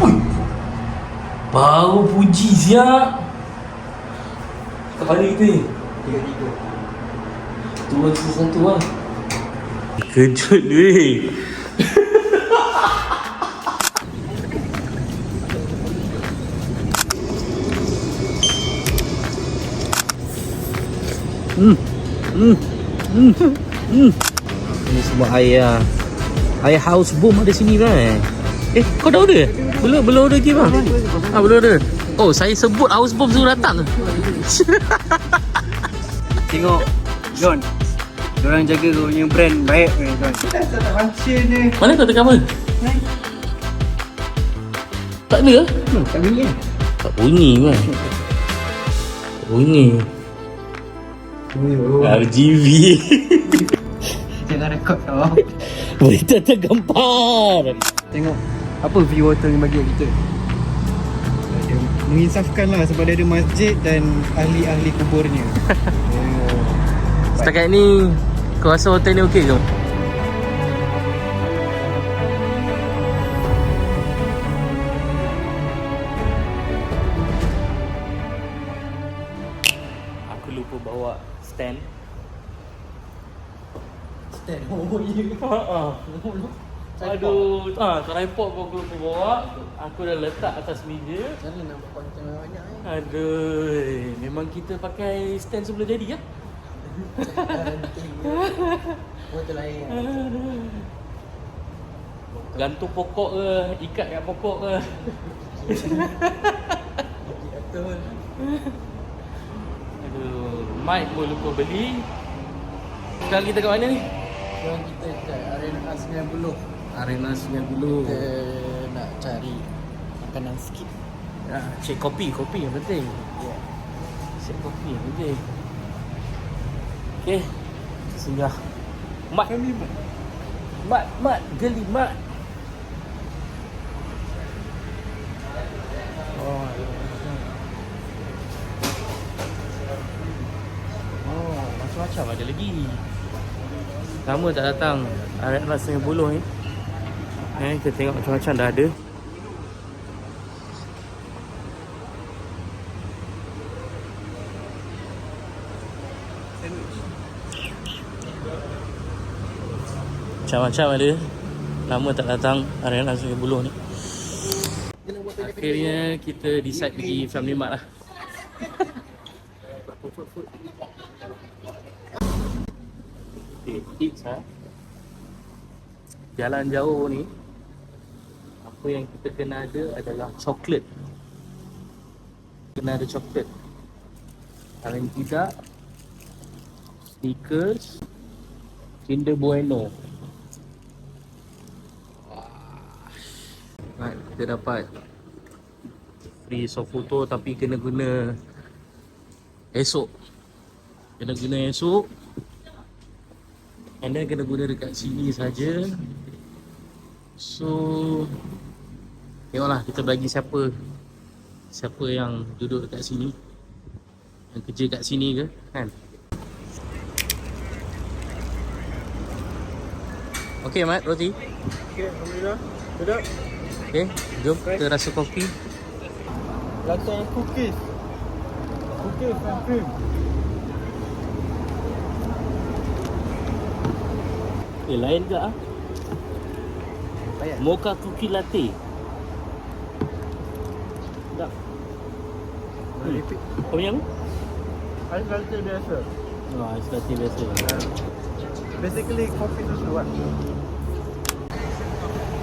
Ui, baru puji siap. Kat mana kita ni? 3-3. 2-1 lah. Kejut weh. Ini semua air house boom ada sini kan? Kau dah order? Belum order lagi bang? Belum order. Oh, saya sebut house boom suruh datang. Tengok John, diorang jaga kau punya brand baik ni John. Mana kau tengah apa? Tak ada ke? Tak bunyi kan? Tak bunyi kan? Tak bunyi. RGB. Jangan rekod tau. Berita tergempar. Tengok apa view hotel ni bagi kita. Dia menginsafkan lah sebab dia ada masjid dan ahli-ahli kuburnya. Setakat ni kau rasa hotel ni okey ke? Aku lupa bawa stand. Stand. Oh ya. Aduh, tripod pun aku lupa bawa. Aku dah letak atas meja. Jangan nampak konten banyak ni. Aduh, memang kita pakai stand sebelum jadi kan? Hotel lain. Gantung pokok ke, ikat kat pokok ke. Betul. Aduh, mic pun lupa beli. Sekarang kita kat mana ni? Sekarang kita kat Arena Sungai Buloh. Arena Sungai Buloh. Kita nak cari makanan sikit. Cek kopi yang penting. Ya. Cek kopi yang penting. Okay, singgah. Mat, Family mat. mat, geli mat. Oh, Macam-macam ada lagi. Lama tak datang Arena Sungai Buloh ni. Kita tengok macam-macam dah ada. Macam-macam ada. Lama tak datang Arena Sungai Buloh ni. Akhirnya kita decide pergi Family Mart lah. Tips lah. Jalan jauh ni, apa yang kita kena ada adalah coklat. Kena ada coklat. Kalau tidak, Snickers, Kinder Bueno. Right, kita dapat free soft photo tapi kena guna esok. Kena guna esok. And then kena guna dekat sini saja. So tengoklah kita bagi siapa yang duduk dekat sini, yang kerja kat sini ke kan. Okey Mat, roti. Okey, alhamdulillah. Sedap. Okey, jom kita rasa kopi. Rasa cookies. Cookies and cream. Lain ke ah? Lain. Mocha cookie latte. Tak. Repeat. Kau punya apa? Ais latte biasa. Ais latte biasa. Basically coffee susu kan.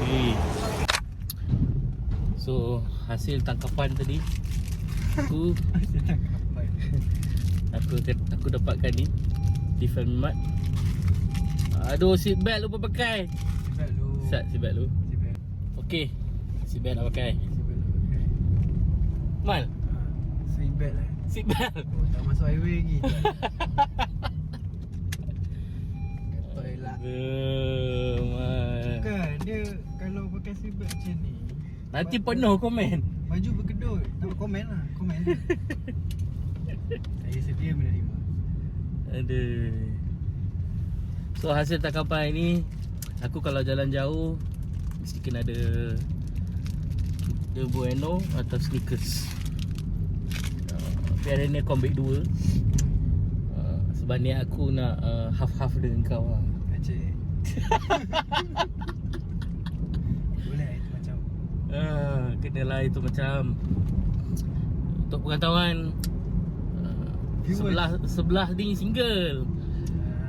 Okay. So hasil tangkapan tadi aku dapatkan ni di Family Mart. Aduh, seat belt lupa pakai. Seat belt lu. Okey. Seat belt nak pakai. Mal. Seat belt lah. Seat belt. Oh, tak masuk highway lagi. Katoi lah. Mal. Bukan, dia kalau pakai seat belt macam ni. Nanti penuh komen. Baju berkedut. Tak komen lah. Komen je. Saya sedia menerima. Aduh. So hasil tangkapan ini, aku kalau jalan jauh mesti kena ada The Bueno atau sneakers. Tapi hari ni aku ambil dua. Sebab ni aku nak half-half dengan kau lah. Acik. Boleh itu macam. Kenalah itu macam. Untuk pengetahuan, sebelah ni single.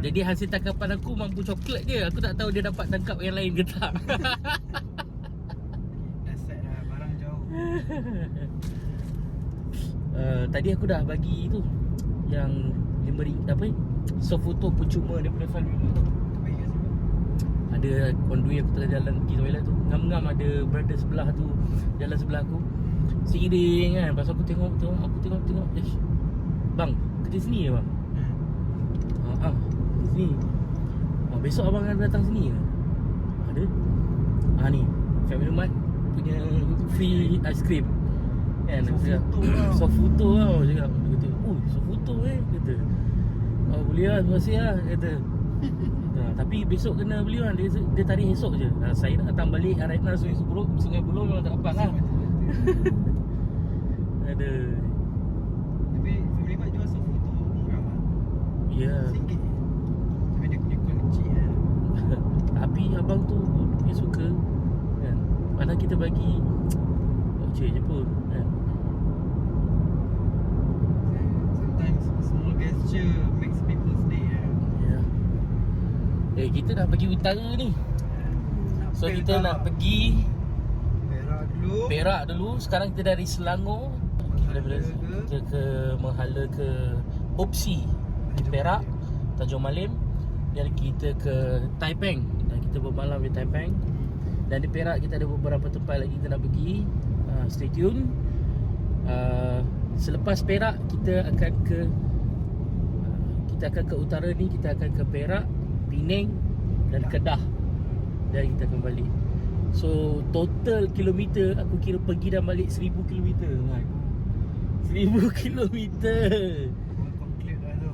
Jadi hasil tangkapan aku mampu coklat je. Aku tak tahu dia dapat tangkap yang lain ke tak. Dah set dah, barang jauh. Tadi aku dah bagi tu yang RM5 apa ni? Soft photo percuma daripada Falwin tu. Baik kat sini. Ada on the way aku tengah jalan pergi toilet tu. Ngam-ngam ada brother sebelah tu jalan sebelah aku. Seiring kan. Pasal aku tengok. Bang, kerja sini ke bang? Kerja sini. Besok abang akan datang sini ke? Ada. Ni Family Mart punya free ice cream. Kan aku cakap, soft photo tau. Cakap, dia kata, soft photo kata. Boleh lah, terima kasih lah kata. Tapi besok kena beli kan. Dia tarik esok je. Saya nak datang balik Arena Sungai Buloh memang tak dapat lah. Ada. Tapi Family Mart jual soft photo murah lah. Ya. RM1. Tapi dia punya kunci kan. Tapi abang tu dia suka kan. Padahal kita bagi voucher je pun kan. Sometimes small gesture makes people's day kan. Ya. Kita dah pergi utara ni. So kita nak pergi Perak dulu. Sekarang kita dari Selangor kita ke menghala ke Opsi di Perak, Tanjung Malim. Dan kita ke Taiping. Dan kita bermalam di Taiping. Dan di Perak kita ada beberapa tempat lagi kita nak pergi. Stay tune. Selepas Perak kita akan ke utara ni. Kita akan ke Perak, Pening dan Kedah. Dan kita akan balik. So total kilometer aku kira pergi dan balik 1000 kilometer kan. 1000 kilometer. Conclude dah tu.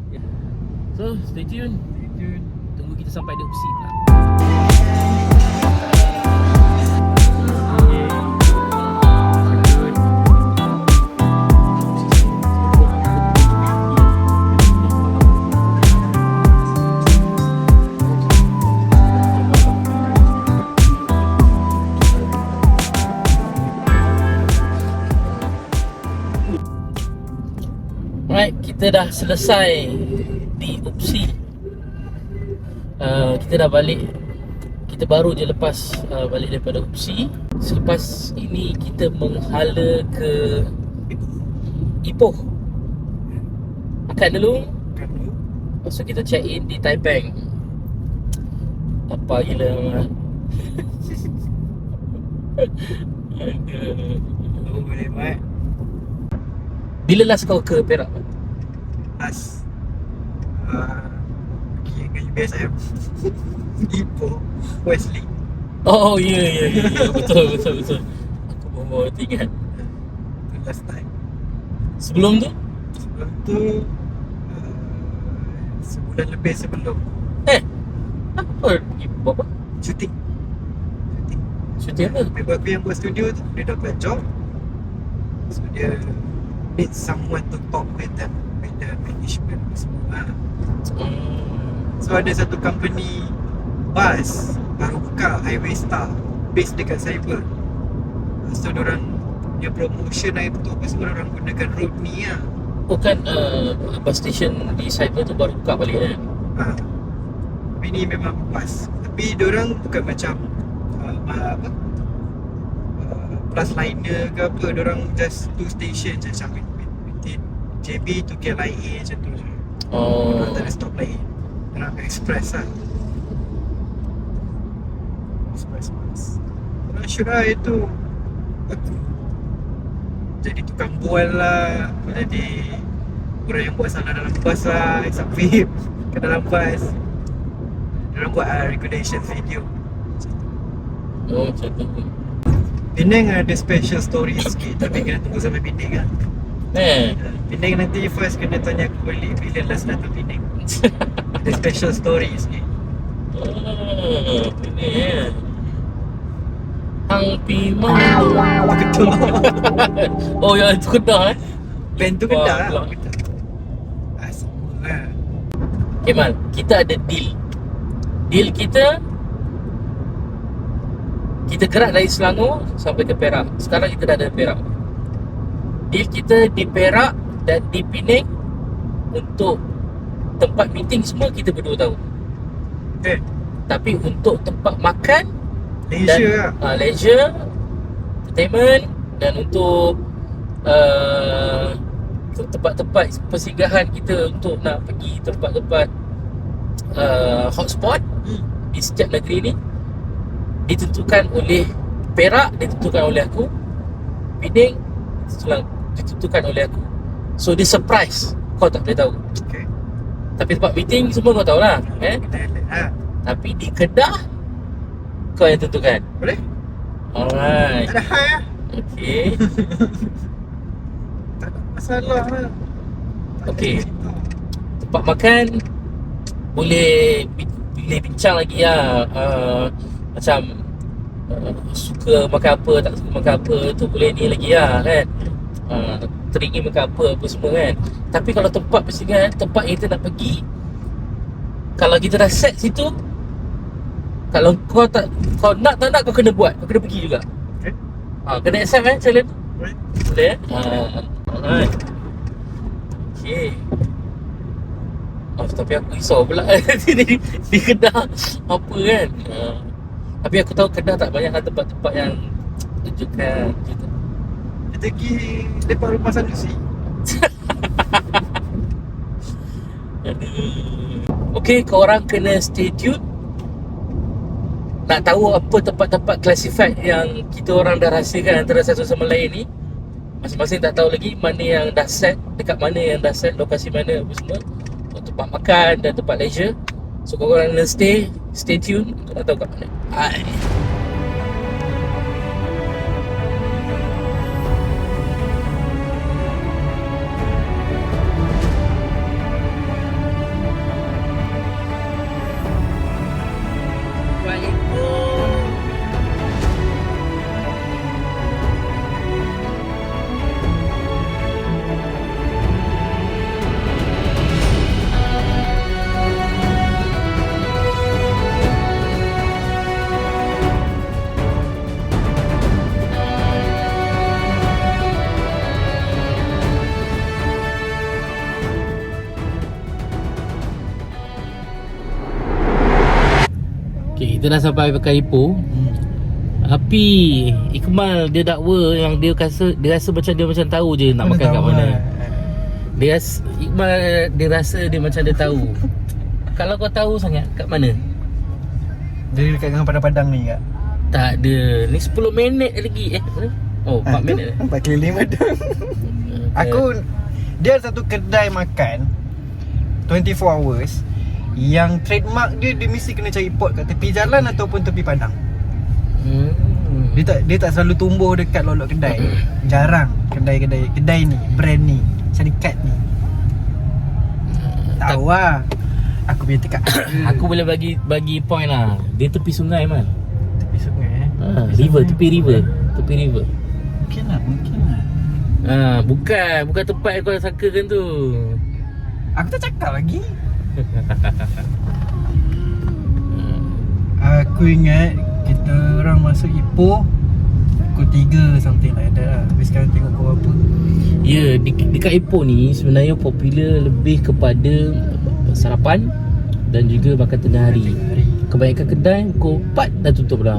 So stay tune. Tunggu kita sampai di Opsi pula. Alright, kita dah selesai di Opsi. Kita dah balik. Kita baru je lepas balik daripada Opsi. Selepas ini kita menghala ke Ipoh. Makan dulu. Lepas tu kita check in di Taiping. Apa gila memang. Boleh buat. Bila last kau ke Perak? Last pergi dengan UBSM. Ipoh Wesley. Oh ya betul. Aku baru ingat. Itu last time. Sebelum tu? Sebelum tu sebulan lebih sebelum Apa? Ipoh apa? Shooting Syuting apa? member aku yang buat studio tu, dia dapat job. So dia need someone to talk with them, with the management semua. So ada satu company bus baru buka, Highway Star, base dekat Cyber. So diorang dia promotion hari tu apa semua orang gunakan road ni lah. Bukan bus station di Cyber tu baru buka balik kan? Tapi ni memang bus. Tapi diorang bukan macam plus liner ke apa. Diorang just 2 station je macam between JB to KLIA macam tu je. Diorang tak ada stop lain. Diorang express lah. Express bus. Diorang shoot lah itu. Aku jadi tukang bual lah. Aku jadi orang yang buat salah dalam bus lah. Exapip ke dalam bus. Diorang buat regulation video. Macam tu. Penang ada special story sikit. Tapi kena tunggu sampai Penang kan. Penang nanti first kena tanya aku balik bila last datang Penang. Ada special story sikit. Ini Ang Pimang. Betul. Oh yang itu Kedah Band tu Wah, Kedah. pula. Semua lah. Okay Man, kita ada deal. Deal kita gerak dari Selangor sampai ke Perak. Sekarang kita dah ada Perak. Deal kita di Perak dan di Penang untuk tempat meeting semua kita berdua tahu. Okay. Tapi untuk tempat makan Leisure lah. leisure, entertainment dan untuk tempat-tempat persinggahan kita untuk nak pergi tempat-tempat hotspot di setiap negeri ni ditentukan oleh Perak, ditentukan oleh aku. Penang ditentukan oleh aku. So dia surprise, kau tak boleh tahu. Okay. Tapi tempat meeting semua kau tahu lah Kita elak lah. Tapi di Kedah kau yang tentukan. Boleh? Alright. Tak ada hal lah. Okay. Tak ada masalah lah. Tak ada Okay. cerita. Tempat makan boleh bincang lagi lah. Macam suka makan apa, tak suka makan apa, tu boleh ni lagi lah kan. Teringin makan apa semua kan. Tapi kalau tempat persinggahan, tempat yang kita nak pergi, kalau kita dah set situ, kalau kau nak tak nak, kau kena buat, kau kena pergi juga. Okay. Kena accept challenge tu. Boleh? Boleh alright. Okay. Tapi aku risau pula di Kedah apa kan. Tapi aku tahu Kedah tak banyak tempat-tempat yang tunjukkan gitu. Kita pergi lepak rumah Sanusi. Okay, korang kena stay tune. Nak tahu apa tempat-tempat classified yang kita orang dah rahsiakan antara satu sama lain ni. Masing-masing tak tahu lagi mana yang dah set, dekat mana yang dah set, lokasi mana apa semua. Tempat makan dan tempat leisure. So korang kena stay tune untuk nak tahu kat mana. Okay, kita dah sampai Pekan Ipoh. Tapi Ikmal dia dakwa yang dia rasa macam dia macam tahu je nak makan kat mana. Ikmal dia rasa dia macam dia tahu. Kalau kau tahu sangat kat mana? Dia dekat dengan Padang-Padang ni kak? Tak ada. Ni 10 minit lagi. Oh, 4 minit. 4 keliling Padang. Aku dia ada satu kedai makan 24 hours yang trademark dia mesti kena cari pot kat tepi jalan ataupun tepi padang. Dia tak selalu tumbuh dekat lolok kedai. Jarang kedai ni, brand ni, syarikat ni. Tahu lah. Aku punya tekak. Aku boleh bagi point lah. Dia tepi sungai man. Tepi sungai Tepi river. Mungkin lah. Bukan tempat yang kau sangkakan tu. Aku tak cakap lagi. Aku ingat kita orang masuk Ipoh pukul 3 something like that lah. Tapi sekarang tengok pukul apa. Ya, dekat Ipoh ni sebenarnya popular lebih kepada sarapan dan juga makan tengah hari. Kebanyakan kedai pukul 4 dah tutup dah.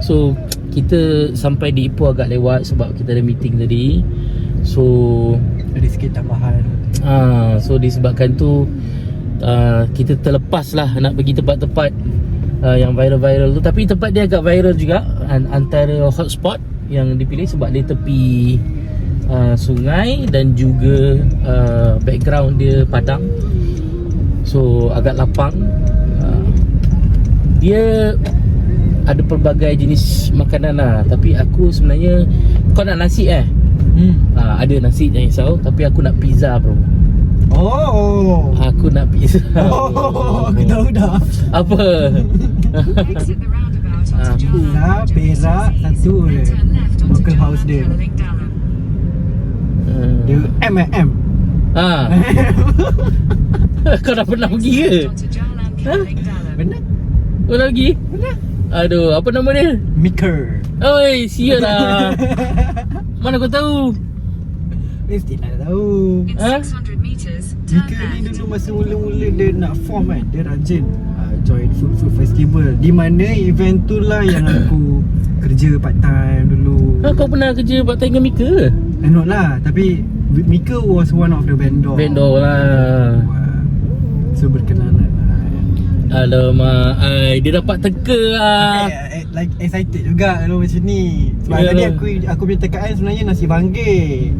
So kita sampai di Ipoh agak lewat sebab kita ada meeting tadi. So ada sikit tambahan. So disebabkan tu kita terlepas lah nak pergi tempat-tempat yang viral-viral tu. Tapi tempat dia agak viral juga, antara hotspot yang dipilih sebab dia tepi sungai dan juga background dia padang. So agak lapang. Dia ada pelbagai jenis makanan lah. Tapi aku sebenarnya, kau nak nasi ada nasi, jangan risau. Tapi aku nak pizza bro. Oh, aku nak pizza. aku tahu dah. Apa? Pizza, Perak, satu je local house dia. Dia M&M. Ha. Kau dah pernah pergi ke? Ha? Benar? Kau dah pergi? Benar? Aduh, apa nama dia? Maker. Oi, sial lah. Mana kau tahu? Mestilah tahu. Ha? Maker ni dulu masa mula-mula dia nak form kan, dia rajin join food festival. Di mana event tu lah yang aku kerja part time dulu. Ha, kau pernah kerja part time dengan Mika ke? Not lah, tapi Maker was one of the vendor. Vendor lah. So berkenalan lah. Alamak, dia dapat teka lah. Like excited juga kalau macam ni. Sebab tadi aku punya tekaan sebenarnya nasi banggil.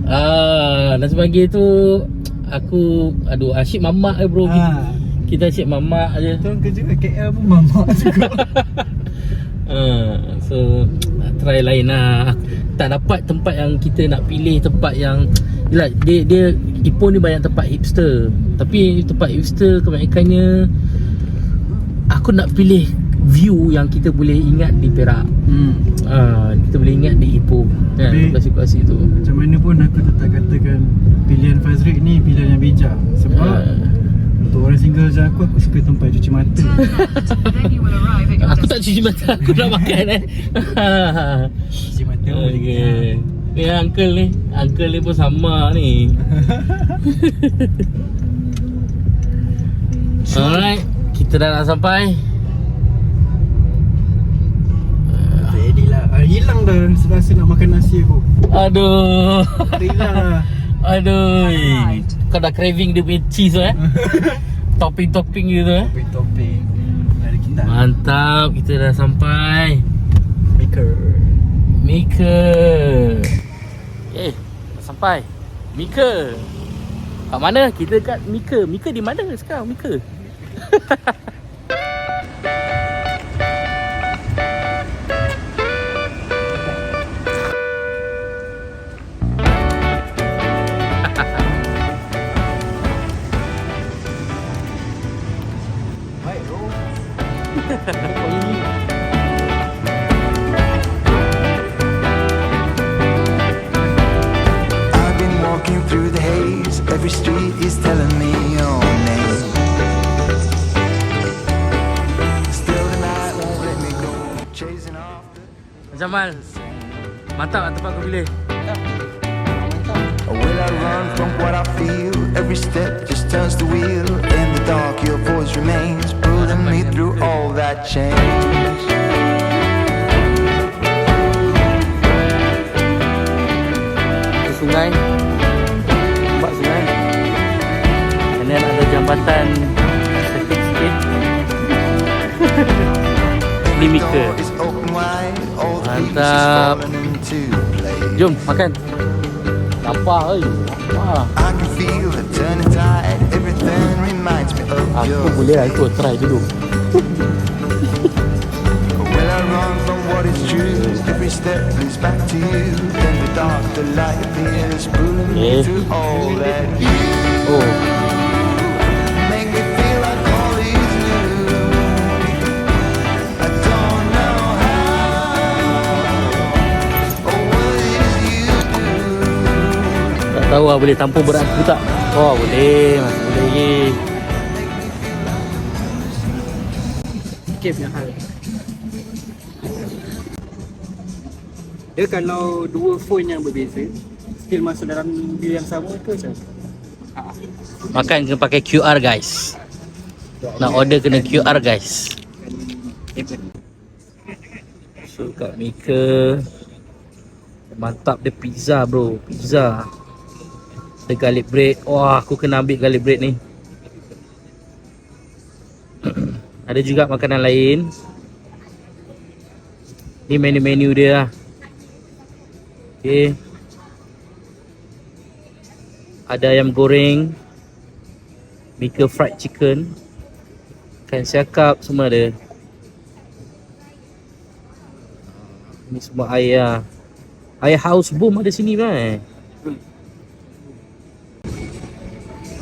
Nasi banggil tu aduh, asyik mamak je bro. Kita asyik mamak je. Tuan kerja kat KL pun mamak juga. So try lain lah. Tak dapat tempat yang kita nak pilih, tempat yang yelah, dia Ipoh ni banyak tempat hipster. Tapi tempat hipster kebanyakannya aku nak pilih view yang kita boleh ingat di Perak. Kita boleh ingat di Ipoh kan, lokasi-lokasi tu. Macam mana pun aku tetap katakan pilihan Fazrik ni pilihan yang bijak. Sebab untuk orang single macam aku suka tempat cuci mata. Aku tak cuci mata, aku nak makan Cuci mata. Okay. Ni uncle ni pun sama ni. Alright, kita dah nak sampai. Jadilah hilang dah rasa nak makan nasi aku. Aduh. Hilang lah. Aduh. Kau dah craving dia punya cheese topping-topping gitu Topping. Dari kita. Mantap, kita dah sampai. Maker. Dah sampai. Maker. Kat mana? Kita kat Maker. Maker di mana sekarang? Maker. I've been walking through the haze. Every street is telling me your name. Still the night won't let me go. Chasing after. Jamal. Mantap tak tempat kau pilih? Will I run from what I feel? Every step just turns the wheel. In the dark your voice remains, pulling me through all that change. Ke sungai. Nampak sungai. And then ada jambatan sikit-sikit. Ni Maker. Door is open wide, all the pieces Mantap. falling into place. Jom makan. Lapar lapar. I can feel the turning tide. Everything reminds me of Aku you. boleh lah ikut try dulu. Will I run from what is true? Every step leads back to you. Then the dark, the light appears, pulling me through all that you Oh, make me feel like all is new. I don't know how or what is you do. tak tahu lah boleh tampung berat aku tak? Oh boleh, masih boleh lagi. Sikit punya hal. Dia kalau dua phone yang berbeza still masuk dalam bil yang sama ke macam? Makan kena pakai QR guys. Nak order kena QR guys. So kat Maker mantap dia pizza bro. Pizza ada garlic bread. Wah aku kena ambil garlic bread ni. Ada juga makanan lain. Ni menu-menu dia lah. Okay. Ada ayam goreng, Maker fried chicken, ikan siakap, semua ada. Ni semua air lah. Air house boom ada sini kan?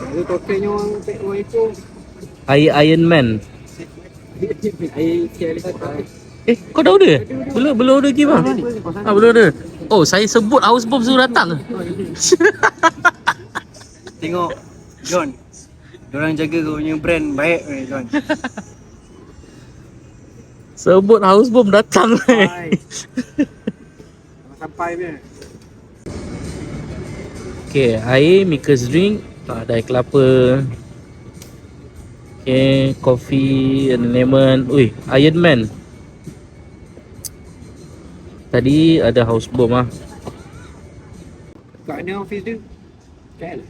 Dia totalnya orang itu Air Iron Man. air KL kata Kau dah order? Belum order lagi bang. Belum order. Oh, saya sebut housebomb suruh datang. Tengok John, diorang jaga kau punya brand baik ni John. Sebut housebomb datang. Sampai punya. Okay, air, Maker's drink, ada air kelapa. Okay, coffee and lemon. Ui, Iron Man. Tadi ada housebomb ah. Kat mana office dia? KL?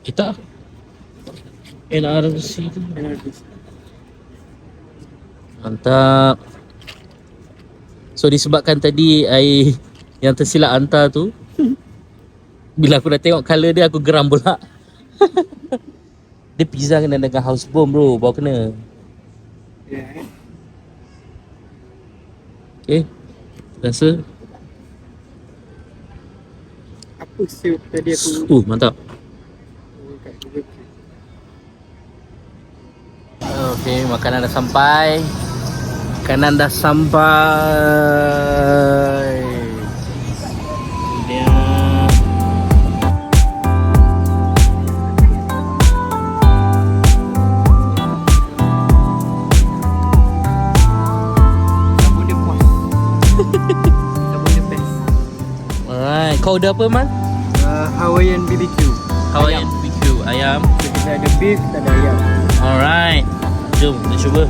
Kita NRC tu. Mantap. So disebabkan tadi air yang tersilap hantar tu, bila aku dah tengok colour dia aku geram pula. Dia pizza kena dengan housebomb bro, baru kena. Ya. Okay, rasa Apa siup tadi aku mantap. kat Google. Okay, makanan dah sampai. Makanan dah sampai. Dia Sabun dia puas. Sabun dia best. alright, kau order apa man? Hawaiian BBQ. Hawaiian BBQ ayam. Kita ada beef, kita ada ayam. Alright, jom kita cuba.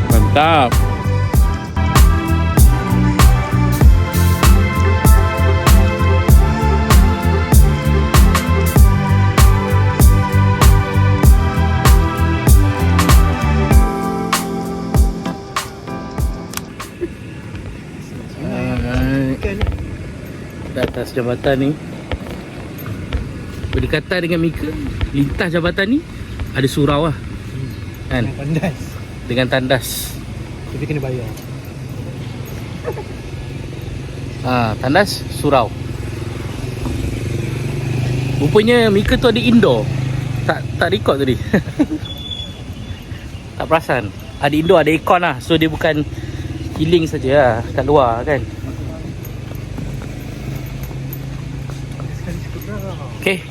Mantap. Di atas jabatan ni berdekatan dengan Mika, lintas jabatan ni ada surau lah kan, Tandas. dengan tandas. Tapi kena bayar. Tandas surau. Rupanya Mika tu ada indoor. Tak record tadi. Tak perasan. Ada indoor, ada aircon lah. So dia bukan healing saja lah kat luar kan. Okay,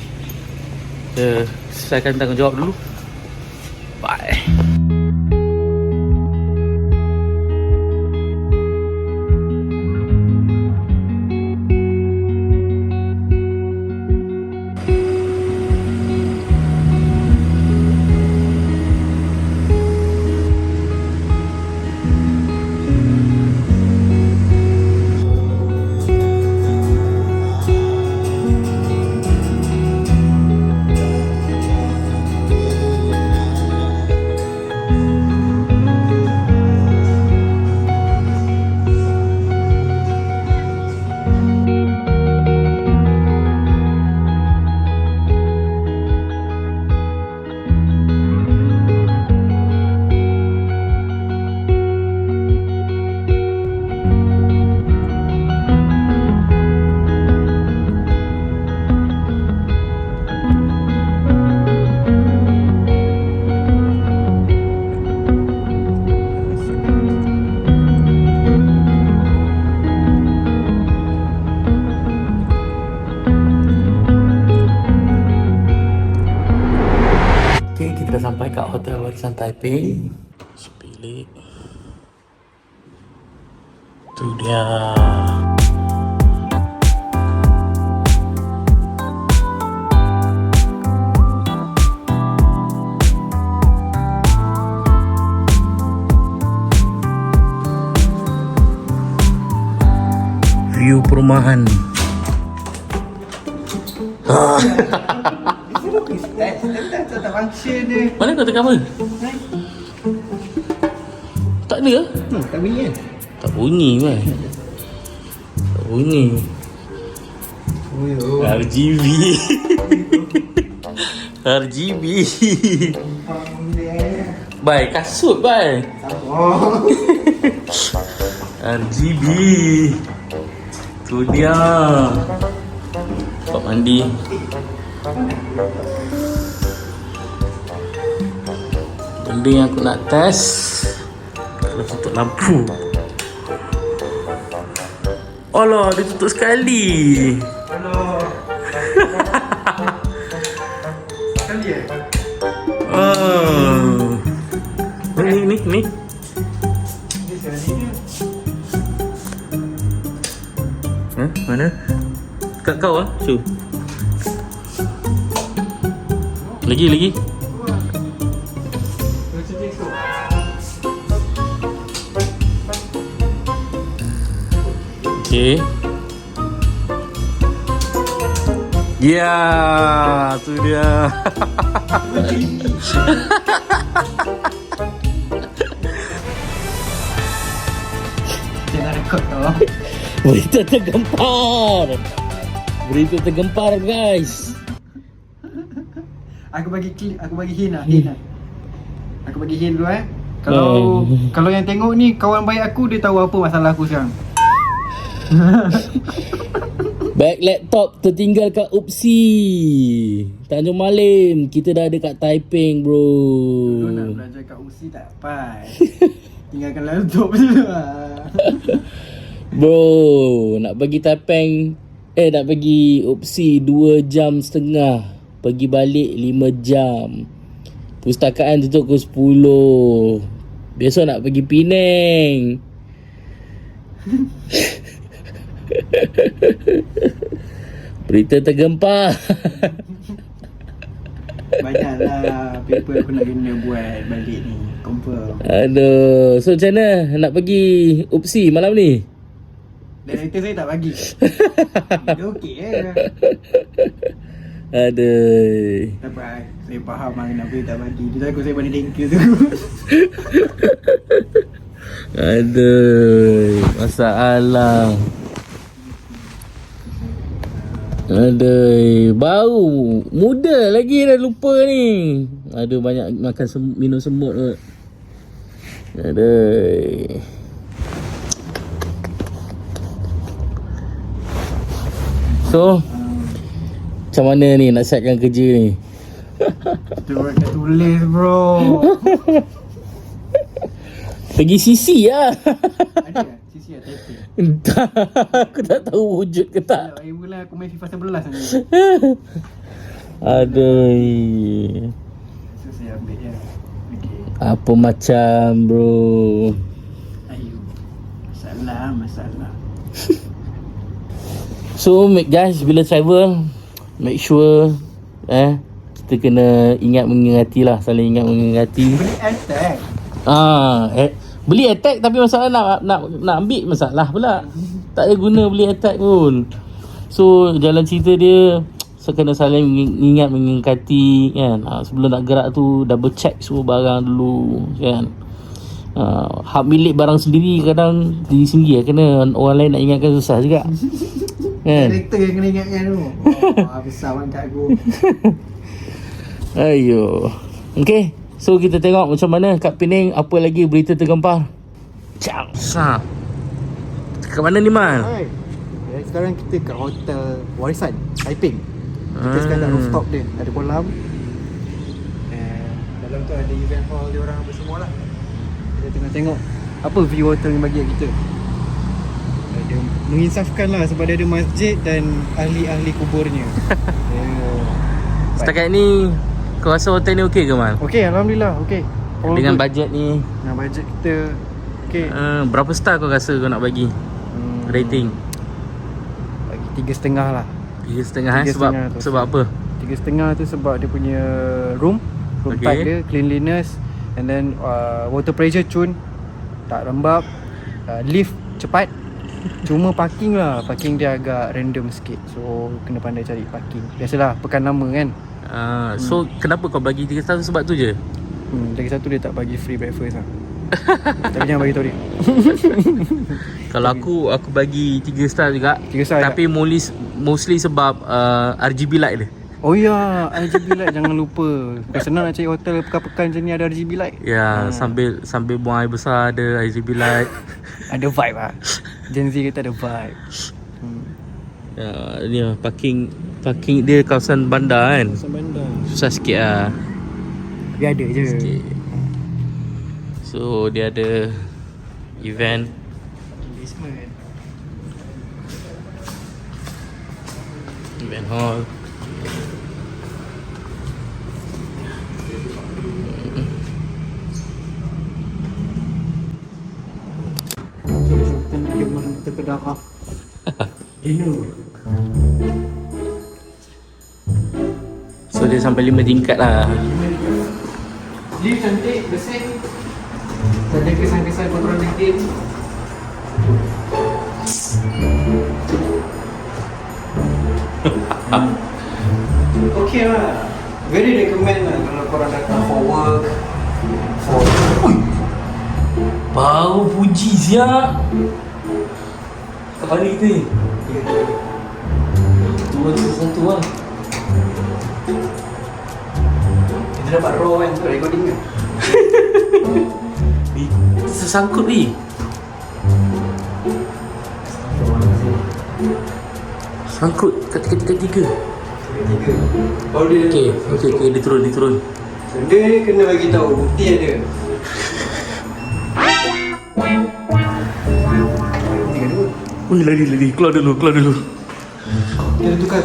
kita selesaikan tanggungjawab dulu. Bye. Kita dah sampai kat Hotel Warisan Taipei. Bilik tu dia. perumahan ni. Tak function ni. Mana kau tekan apa? Tak ada lah. Tak bunyi kan? Tak bunyi kan? Tak bunyi. Oh, RGB. RGB. Bye, kasut bye. Oh. RGB. Tu dia. Tempat mandi. Benda yang aku nak test, kalau tutup lampu. Alah, dia tutup sekali. Hello. Sekali ya? Oh. Ni. Ni sekali ni. Mana? Kat kau ah, Syul. Lagi. Okay. Ya, tu dia. Jangan rekod tau. Berita tergempar. Berita tergempar guys. Aku bagi hint lah. Aku bagi hint dulu Kalau yang tengok ni kawan baik aku, dia tahu apa masalah aku sekarang. Bag laptop tertinggal kat Upsi Tanjung Malim. Kita dah ada kat Taiping bro. Dulu nak belajar kat UC tak dapat. Tinggalkan laptop je lah. Bro, nak pergi Taiping, nak pergi Upsi 2.5 jam. Pergi balik 5 jam. Pustakaan tutup pukul 10. Besok nak pergi Penang. Berita tergempar. Banyaklah paper aku nak kena buat balik ni. Confirm. Aduh. So macam mana nak pergi Upsi malam ni? Director saya tak bagi. Dia okey Aduh. Tak apa, saya faham lah kenapa dia tak bagi. Dia takut saya balik dengkel tu. Aduh. Masalah. Aduh. Baru muda lagi dah lupa ni. Aduh, banyak makan minum semut kot. Aduh. So macam mana ni nak siapkan kerja ni? Kita dah tulis bro. Pergi CC lah. Ada tak? Sisi lah typing. Entah. Aku tak tahu wujud ke tak. Hari bulan aku main FIFA 11 saja. Aduh. So saya ambil je. Okay. Apa macam bro? Ayu. Masalah. So guys, bila travel, make sure kita kena ingat mengingati lah. Saling ingat mengingati. Beli attack. Beli attack tapi masalah nak ambil masalah pula. Tak ada guna beli attack pun. So jalan cerita dia, so kena saling ingat mengingati kan. Sebelum nak gerak tu double check semua barang dulu kan. Hak milik barang sendiri kadang diri sendiri kena, orang lain nak ingatkan susah juga. Kan? Director yang kena ingatkan tu. Besar kat aku. Ayo. Okay, so kita tengok macam mana kat Penang. Apa lagi berita tergempar. Ciao. Sap. Kat mana ni Man? Hai. Sekarang kita kat hotel Warisan Taiping. Kita sekarang kat rooftop dia. Ada kolam. Dalam tu ada event hall dia orang apa semua lah. Kita tengah tengok apa view hotel yang bagi kita. Dia menginsafkan lah sebab dia ada masjid dan ahli-ahli kuburnya. Setakat ni kau rasa hotel ni okey ke Man? Okey, Alhamdulillah okey. Dengan bajet ni, dengan bajet kita okey. berapa star kau rasa kau nak bagi rating? Bagi 3.5 lah. 3.5 sebab apa? 3.5 tu sebab dia punya room type dia, cleanliness, and then water pressure cun, tak lembab, lift cepat, Cuma parking lah, parking dia agak random sikit. So kena pandai cari parking. Biasalah pekan lama kan. So kenapa kau bagi 3 star sebab tu je? Lagi satu dia tak bagi free breakfast lah. Tapi jangan bagi tahu dia. Kalau aku bagi 3 star juga. 3 star tapi mostly sebab RGB light dia. Oh ya, RGB light jangan lupa. Bukan senang nak cari hotel pekan-pekan macam ni ada RGB light. Ya, sambil buang air besar ada RGB light. Ada vibe lah. Gen Z kata ada vibe. Ya, ni lah parking dia kawasan bandar kan. Kawasan bandar. Susah sikit lah. Tapi ada je. Sikit. So dia ada event. Event hall. Kita ke darah. Dinner. So dia sampai 5 tingkat lah. Lift cantik, bersih. Tak ada kesan-kesan kotoran dikit. Okay lah. Very recommend lah kalau korang datang for work. Bau puji siap. Kat mana kita ni? Satu lah. Kita dapat raw kan untuk recording kan. Sesangkut ni. Sangkut kat tiga. Oh dia. Okey, dia turun. So, dia kena bagi tahu bukti ada. Ui, lari. Keluar dulu. Kita tukar.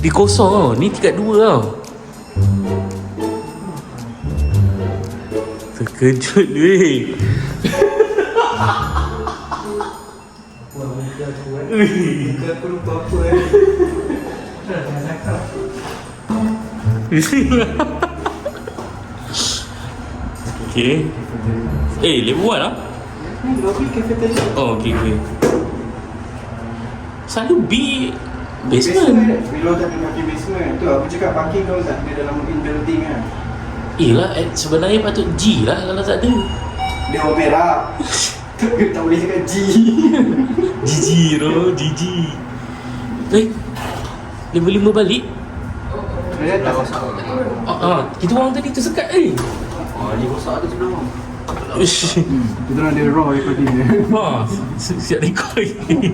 Dia kosong tau. Ni tingkat 2 tau. Terkejut weh. Muka aku lupa apa Okay. Level 1 lah. Lobby cafeteria. Oh, okay. Selalu B basement. Below tak ada parking basement. Tu aku cakap parking kau tak ada dalam in building kan. Yelah, sebenarnya patut G lah kalau tak ada. Dia orang perak. Tak boleh cakap G. GG. Level 5 balik. Dia tak kosak. Kita orang tadi tersekat Ni kosak tu sebelah. Ish. Kita orang ada raw recording dia. Siap rekod lagi.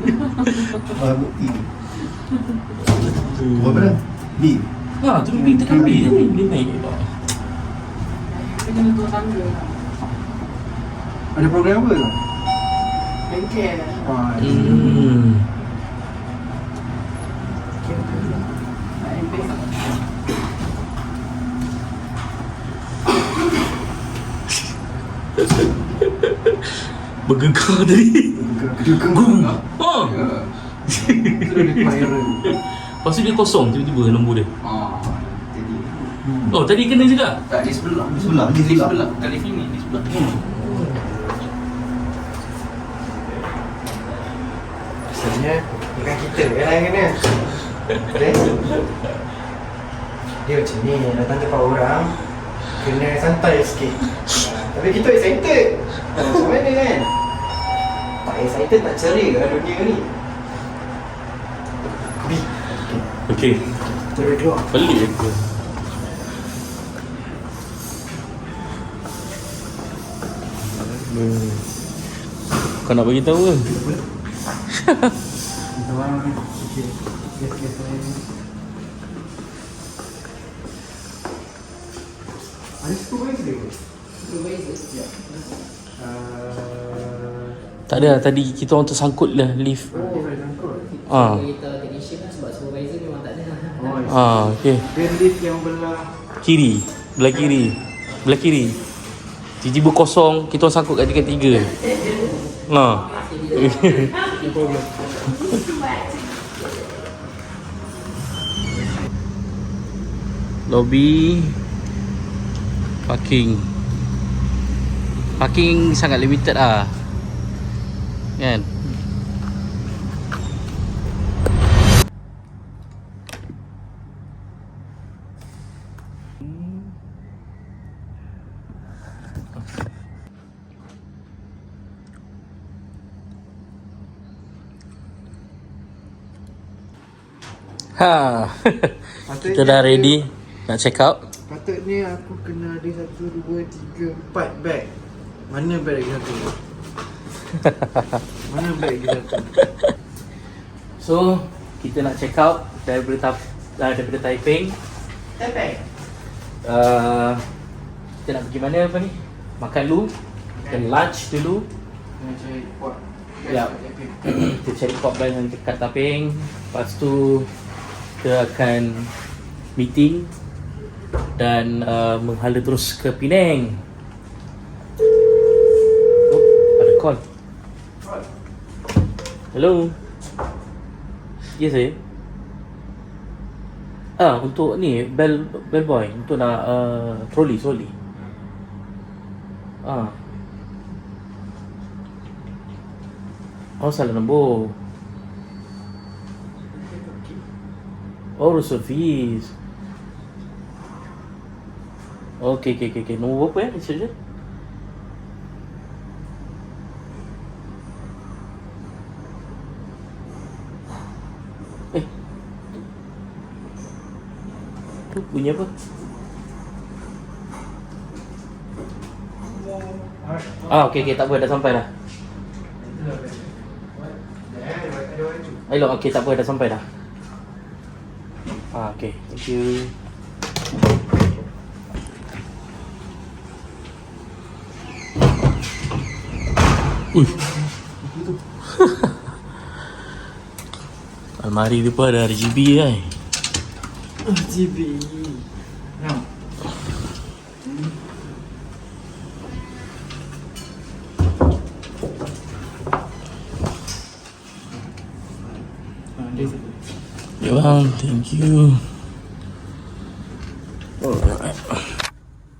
Bukti. Berapa dah? B. Tu B tekan B je ni. Boleh naik. Kita kena turun tangga. Ada program apa tu? Bengkel. Bergegar tadi. Gum. Itu dia viral. Lepas tu dia kosong tiba-tiba nombor dia. Jadi. Oh, tadi kena juga? Tak, di sebelah. Di sebelah. Kali ni di sebelah. Sebenarnya bukan kita yang kena. Dia macam ni, datang tempat orang kena santai sikit. Tapi kita excited. Macam mana kan? Tak excited tak ceria lah dunia ni. Okey. Terus keluar. Pelik aku. Kau nak bagi tahu ke? Kita orang ni. Okey. Yes. Ada supervisor dia ke? Ya. Tak ada, tadi kita orang tersangkut lah lift. Kita technician lah sebab supervisor memang tak ada. Okey. Dia lift yang belah Belah kiri. Tiba-tiba kosong, kita orang sangkut kat tingkat 3. Lobby. Parking sangat limited lah kan. Kita dah ready nak check out. Patutnya aku kena ada 1, 2, 3, 4 bag. Mana bag lagi satu? Mana bag lagi satu? So kita nak check out daripada Taiping. Kita nak pergi mana apa ni? Makan dulu, dan lunch dulu. Nak cari pot. Ya. Kita cari port bus yang dekat Taiping. Lepas tu kita akan meeting dan menghala terus ke Penang. Oh, ada call. Hello. Ya saya. Untuk ni bell boy untuk nak trolley. Oh, salah nombor. Oh, room service. Okay. Nombor berapa ya? Bisa je. Tu bunyi apa? Okay, tak apa, dah sampai dah. Okay, tak apa, dah sampai dah. Okay, thank you. Almari dia pun ada RGB kan? RGB. Nah. Ya bang, thank you. Alright.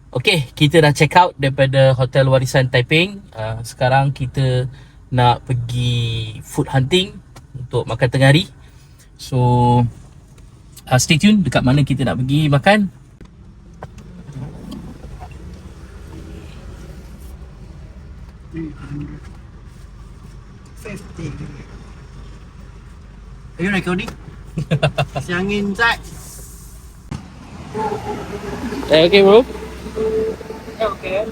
Okay, kita dah check out daripada Hotel Warisan Taiping. Sekarang kita nak pergi food hunting untuk makan tengah hari. So stay tune dekat mana kita nak pergi makan. Are you recording? Siangin Zat. Okay bro. Okay.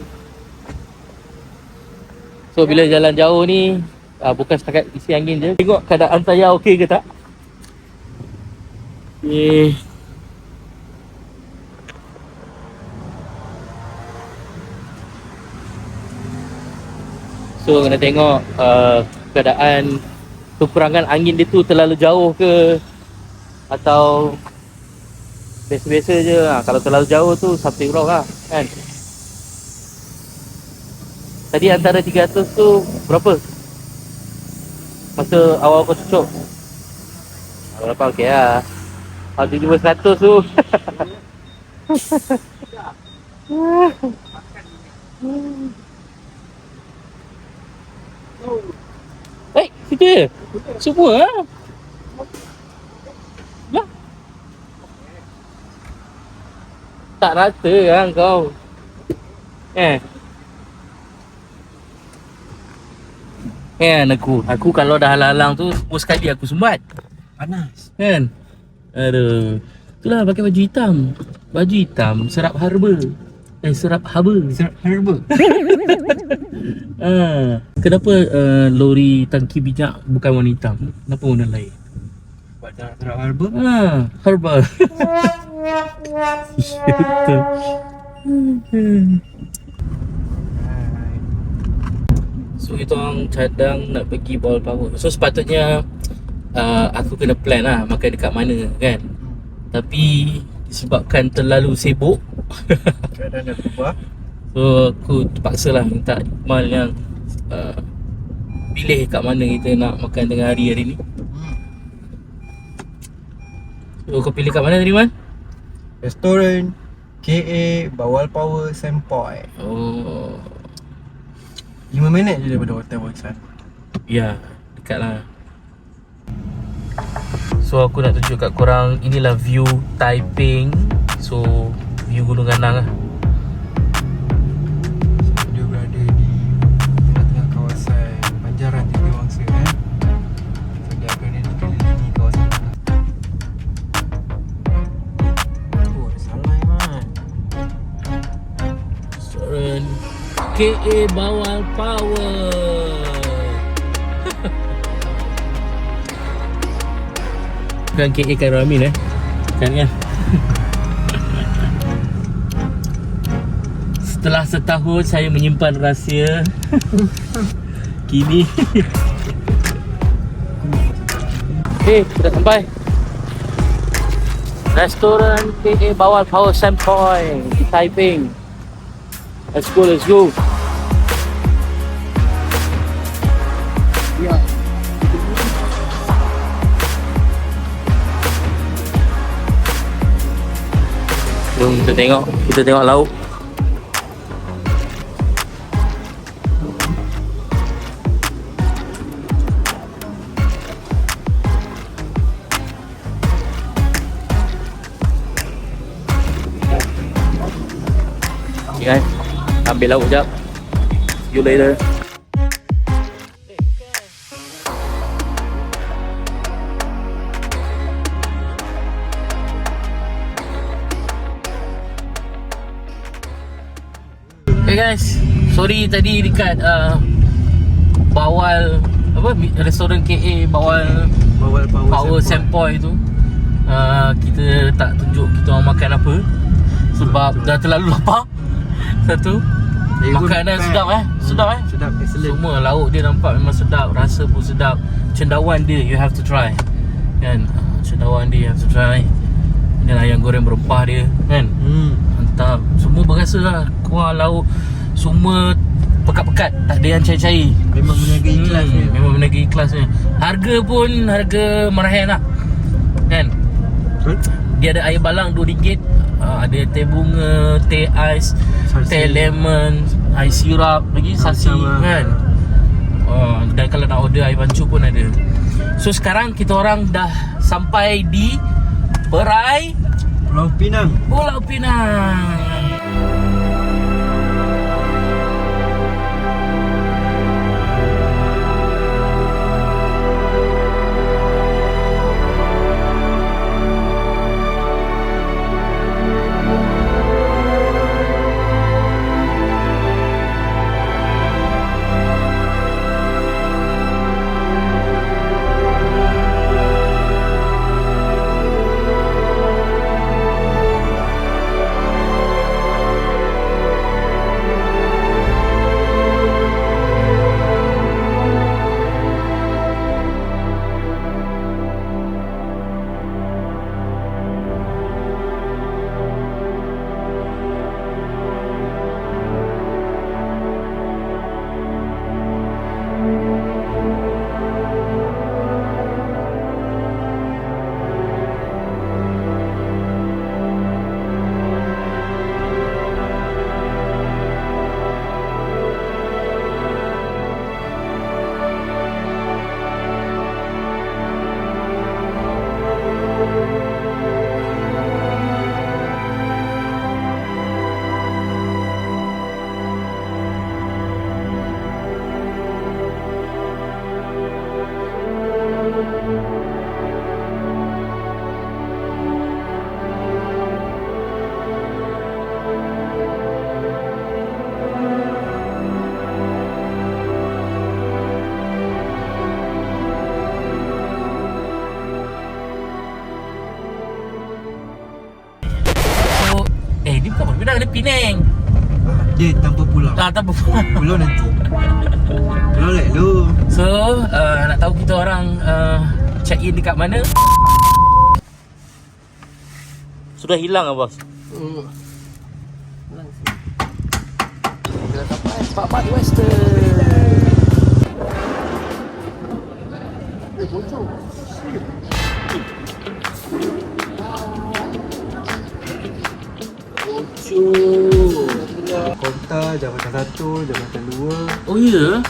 So bila jalan jauh ni bukan setakat isi angin je, tengok keadaan saya okey ke tak. Okay. So kena tengok keadaan kekurangan angin dia tu terlalu jauh ke atau biasa-biasa je. Kalau terlalu jauh tu something wrong lah kan. Tadi antara 300 tu berapa? Masa awal kau cucuk? Berapa okey lah. Kalau tiba 100 tu situ je? Semua lah. Lah. Tak rata lah kau. Aku kalau dah halang-halang tu semua sekali aku sumbat. Panas. Kan? Aduh. Itulah pakai baju hitam. Baju hitam serap herba. Serap haba. Serap herba. Kenapa lori tangki minyak bukan warna hitam? Kenapa warna lain? Sebab dah serap herba. Herba. Betul. So kita orang cadang nak pergi ball power. So sepatutnya aku kena plan lah makan dekat mana kan. Tapi disebabkan terlalu sibuk keadaan dah berubah. So aku terpaksa lah minta Iqmal yang pilih kat mana kita nak makan tengah hari ni. So kau pilih kat mana tadi Man? Restoran KA Bawal Power Sempoi. Oh. 5 minit je daripada hotel Waksan. Ya, dekat lah. So aku nak tunjuk kat korang, inilah view Taiping. So view Gunung Ganang lah. Dia berada di tengah-tengah kawasan Banjaran Tiga Wangsa kan. So dia akan dikelilingi kawasan tengah. Oh, ada salai man. Restoran KA Bawal Power. Bukan KA Khairul Amin kan kan? Setelah setahun saya menyimpan rahsia. Kini okay, kita sampai Restoran KA Bawal Power Sempoi di Taiping. Let's go, let's go. Ya. Jom kita tengok laut. Okay guys, ambil laut sekejap. See you later. Okay guys, sorry tadi dekat Bawal apa restoran KA Bawal Power Sempoi tu kita tak tunjuk kita orang makan apa sebab dah terlalu lapar. Satu, makanan sedap sedap Sedap, excellent. semua lauk dia nampak memang sedap, rasa pun sedap. Cendawan dia you have to try kan. Cendawan dia you have to try. Ini ayam goreng berempah dia kan. Mantap. Semua berasa lah. Kuah lauk semua pekat-pekat, tak ada yang cair-cair. Memang meniaga ikhlasnya. Memang meniaga ikhlasnya. Harga pun harga merahan lah kan. Betul? Dia ada air balang RM2, ada teh bunga, teh ais, Sarsi. teh lemon, air sirap, lagi sasi Sama. kan. Dan kalau nak order air bancu pun ada. So sekarang kita orang dah sampai di Perai Pulau Pinang. Pulau Pinang. Ni bukan Pulau Pinang, ni Penang. Dia tanpa pulau. Tanpa pulau. Pulau nanti. Pulau like lu. So, nak tahu kita orang check in dekat mana? Sudah hilang bos? Kita sampai Pak Western. Kaunter jabatan 1, jabatan 2. Oh ya?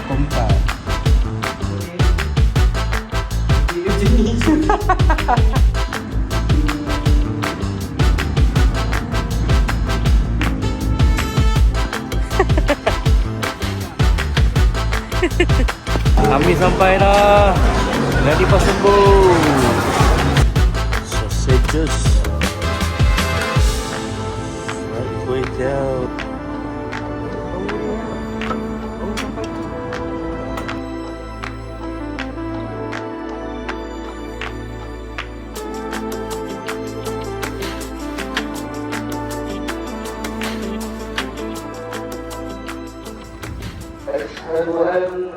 Kaunter. Kami sampai dah. Ready for sembuh. Sausages. Kuih tiaw. أشهد أن